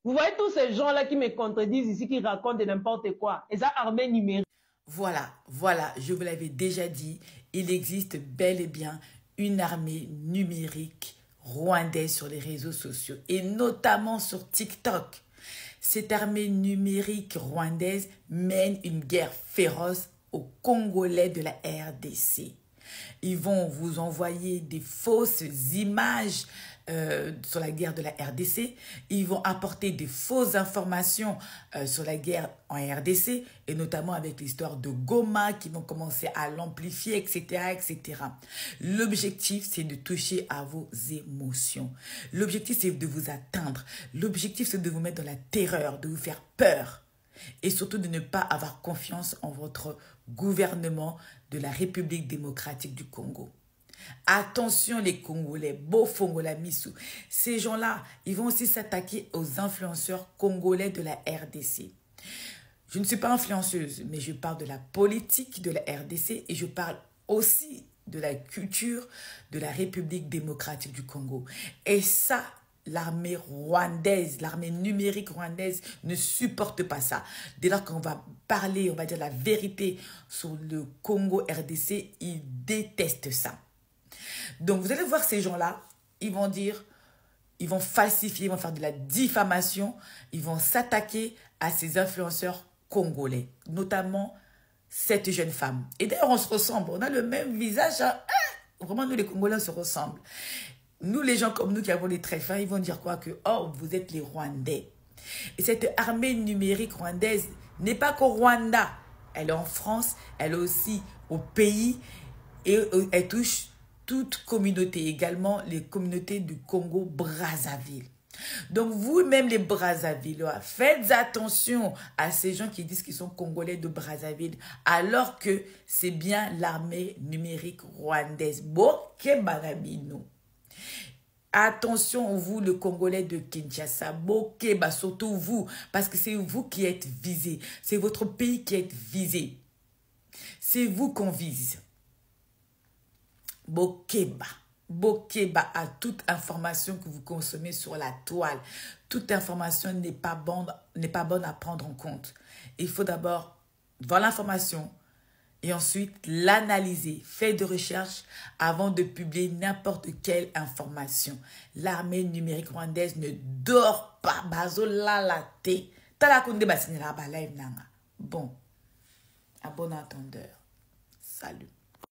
Vous voyez tous ces gens-là qui me contredisent ici, qui racontent de n'importe quoi. Et ça, armée numérique. Voilà, je vous l'avais déjà dit, il existe bel et bien une armée numérique rwandaise sur les réseaux sociaux et notamment sur TikTok. Cette armée numérique rwandaise mène une guerre féroce aux Congolais de la RDC. Ils vont vous envoyer des fausses images sur la guerre de la RDC. Ils vont apporter des fausses informations sur la guerre en RDC, et notamment avec l'histoire de Goma qui vont commencer à l'amplifier, etc., etc. L'objectif, c'est de toucher à vos émotions. L'objectif, c'est de vous atteindre. L'objectif, c'est de vous mettre dans la terreur, de vous faire peur. Et surtout de ne pas avoir confiance en votre gouvernement de la République démocratique du Congo. Attention les Congolais, Bofongola Missou. Ces gens-là, ils vont aussi s'attaquer aux influenceurs congolais de la RDC. Je ne suis pas influenceuse, mais je parle de la politique de la RDC et je parle aussi de la culture de la République démocratique du Congo. Et ça, l'armée rwandaise, l'armée numérique rwandaise ne supporte pas ça. Dès lors qu'on va parler, on va dire la vérité sur le Congo RDC, ils détestent ça. Donc vous allez voir ces gens-là, ils vont dire, ils vont falsifier, ils vont faire de la diffamation, ils vont s'attaquer à ces influenceurs congolais, notamment cette jeune femme. Et d'ailleurs, on se ressemble, on a le même visage. Hein? Vraiment, nous les Congolais, on se ressemblent. Nous, les gens comme nous qui avons les traits fins, ils vont dire quoi? Que, oh, vous êtes les Rwandais. Et cette armée numérique rwandaise n'est pas qu'au Rwanda. Elle est en France, elle est aussi au pays et elle touche toute communauté, également les communautés du Congo-Brazzaville. Donc vous-même les Brazzavillois, faites attention à ces gens qui disent qu'ils sont Congolais de Brazzaville, alors que c'est bien l'armée numérique rwandaise. Bokebarabino. Attention, vous, le Congolais de Kinshasa, Bokeba, surtout vous, parce que c'est vous qui êtes visés. C'est votre pays qui est visé. C'est vous qu'on vise. Bokeba. Bokeba à toute information que vous consommez sur la toile. Toute information n'est pas bonne à prendre en compte. Il faut d'abord voir l'information et ensuite l'analyser. Faites des recherches avant de publier n'importe quelle information. L'armée numérique rwandaise ne dort pas. Bon, à bon entendeur. Salut.